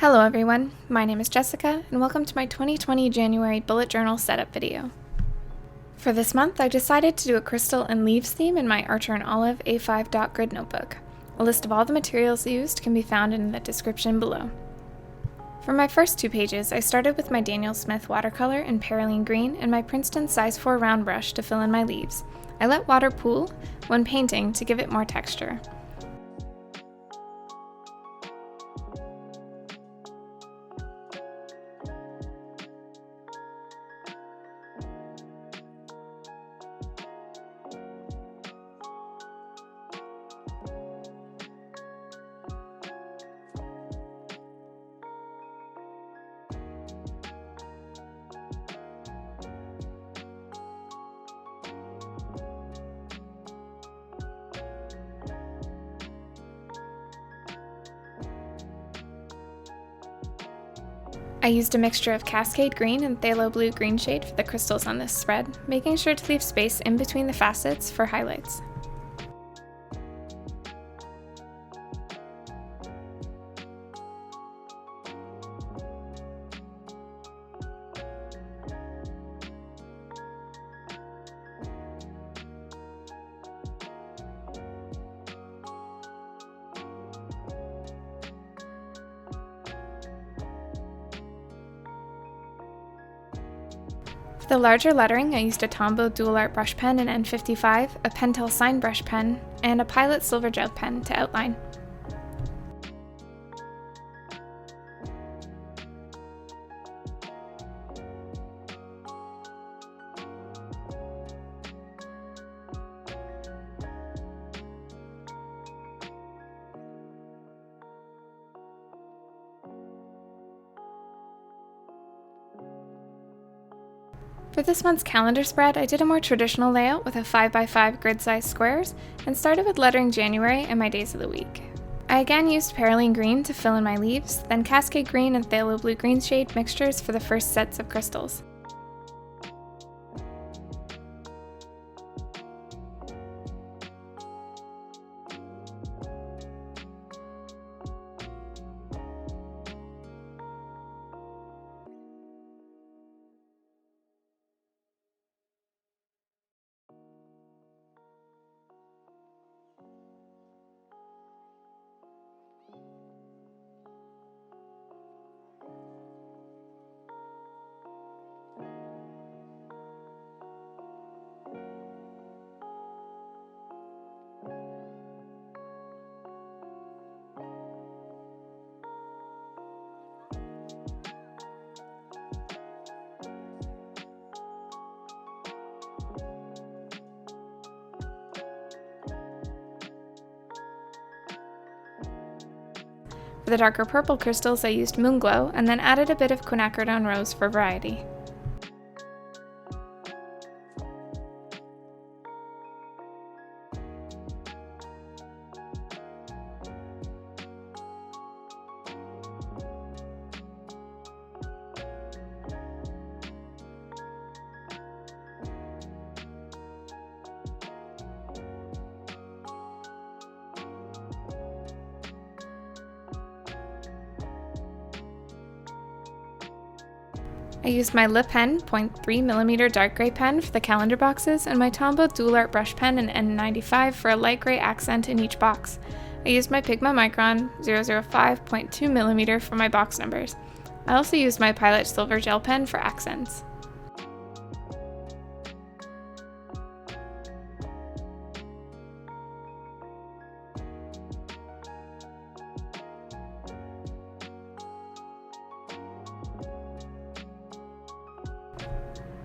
Hello everyone, my name is Jessica, and welcome to my 2020 January bullet journal setup video. For this month, I decided to do a crystal and leaves theme in my Archer and Olive A5 dot grid notebook. A list of all the materials used can be found in the description below. For my first two pages, I started with my Daniel Smith watercolor in Perylene green and my Princeton size 4 round brush to fill in my leaves. I let water pool when painting to give it more texture. I used a mixture of Cascade green and Phthalo blue green shade for the crystals on this spread, making sure to leave space in between the facets for highlights. For the larger lettering, I used a Tombow Dual Art brush pen in N55, a Pentel sign brush pen, and a Pilot silver gel pen to outline. For this month's calendar spread, I did a more traditional layout with a 5x5 grid-sized squares and started with lettering January and my days of the week. I again used Perylene green to fill in my leaves, then Cascade green and Phthalo blue green shade mixtures for the first sets of crystals. For the darker purple crystals, I used Moonglow and then added a bit of Quinacridone rose for variety. I used my Le Pen 0.3mm dark gray pen for the calendar boxes and my Tombow Dual Art brush pen in N95 for a light gray accent in each box. I used my Pigma Micron 005.2mm for my box numbers. I also used my Pilot silver gel pen for accents.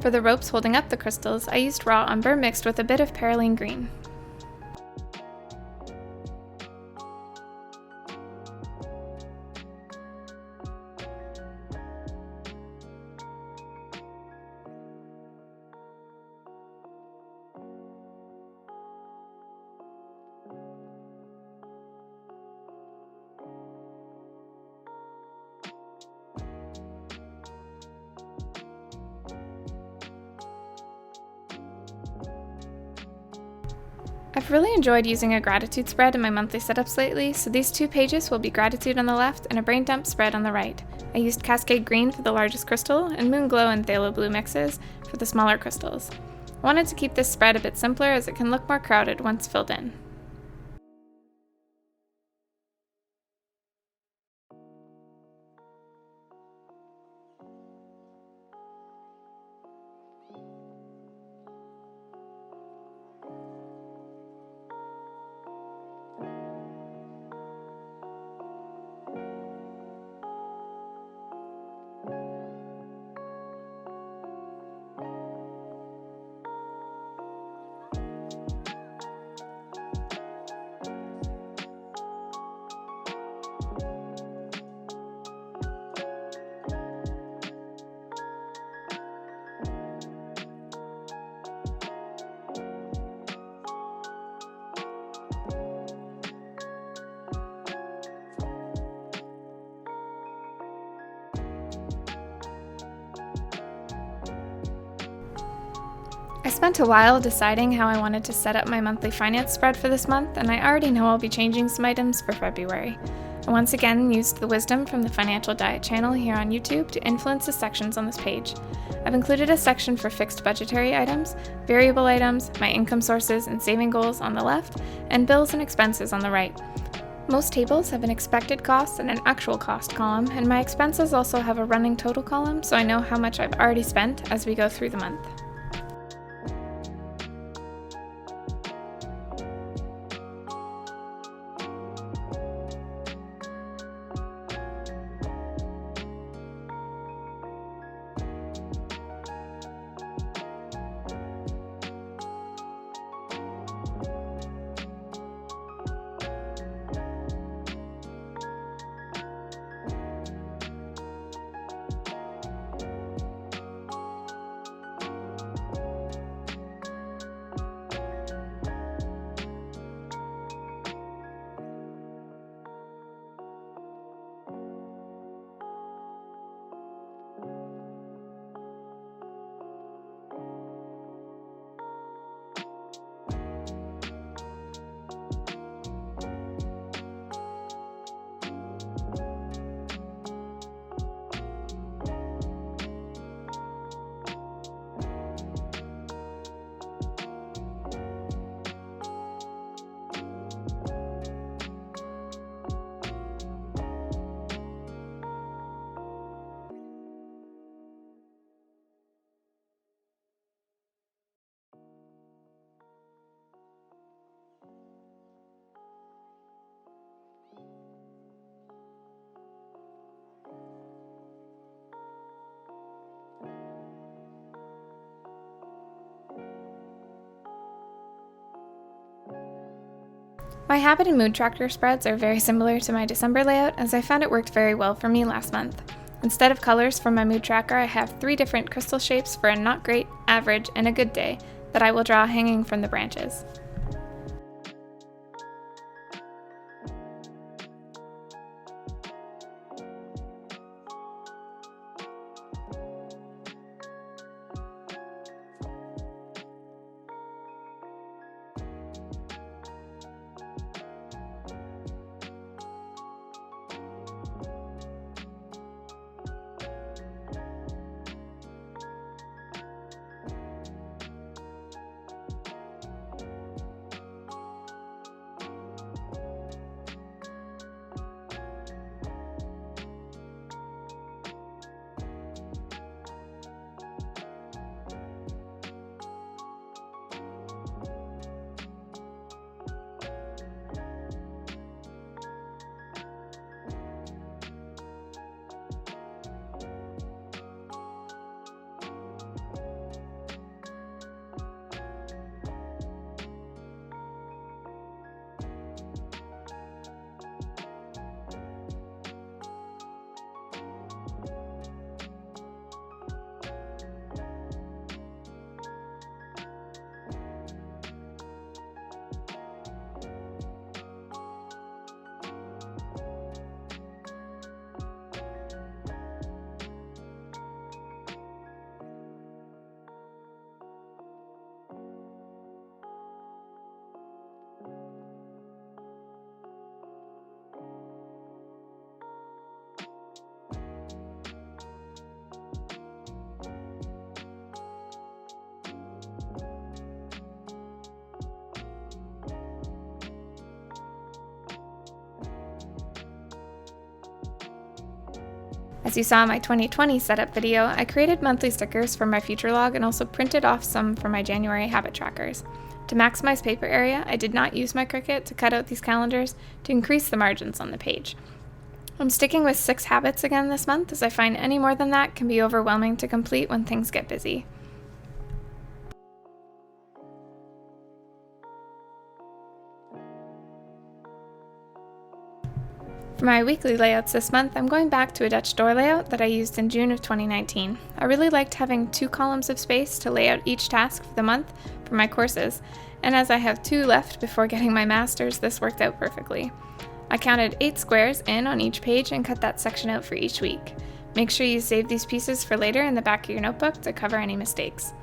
For the ropes holding up the crystals, I used raw umber mixed with a bit of Perylene green. I've really enjoyed using a gratitude spread in my monthly setups lately, so these two pages will be gratitude on the left and a brain dump spread on the right. I used Cascade Green for the largest crystal and Moonglow and Phthalo Blue mixes for the smaller crystals. I wanted to keep this spread a bit simpler as it can look more crowded once filled in. I spent a while deciding how I wanted to set up my monthly finance spread for this month, and I already know I'll be changing some items for February. I once again used the wisdom from the Financial Diet channel here on YouTube to influence the sections on this page. I've included a section for fixed budgetary items, variable items, my income sources and saving goals on the left, and bills and expenses on the right. Most tables have an expected cost and an actual cost column, and my expenses also have a running total column, so I know how much I've already spent as we go through the month. My habit and mood tracker spreads are very similar to my December layout, as I found it worked very well for me last month. Instead of colors for my mood tracker, I have 3 different crystal shapes for a not great, average, and a good day that I will draw hanging from the branches. As you saw in my 2020 setup video, I created monthly stickers for my future log and also printed off some for my January habit trackers. To maximize paper area, I did not use my Cricut to cut out these calendars to increase the margins on the page. I'm sticking with 6 habits again this month, as I find any more than that can be overwhelming to complete when things get busy. For my weekly layouts this month, I'm going back to a Dutch door layout that I used in June of 2019. I really liked having 2 columns of space to lay out each task for the month for my courses, and as I have 2 left before getting my master's, this worked out perfectly. I counted 8 squares in on each page and cut that section out for each week. Make sure you save these pieces for later in the back of your notebook to cover any mistakes.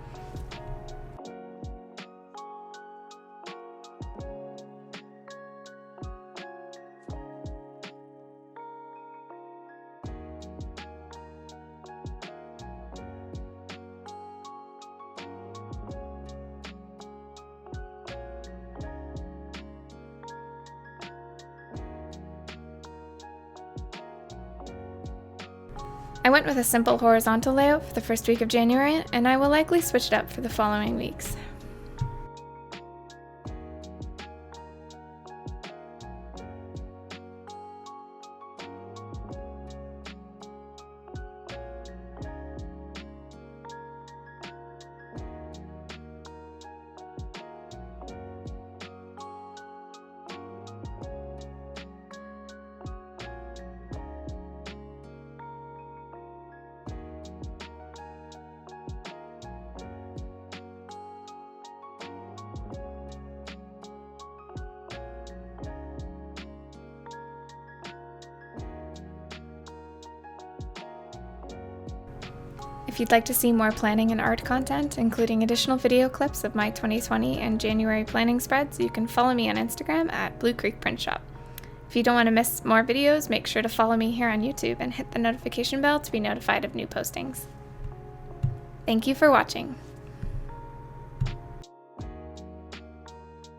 I went with a simple horizontal layout for the first week of January, and I will likely switch it up for the following weeks. If you'd like to see more planning and art content, including additional video clips of my 2020 and January planning spreads, you can follow me on Instagram at Blue Creek Print Shop. If you don't want to miss more videos, make sure to follow me here on YouTube and hit the notification bell to be notified of new postings. Thank you for watching.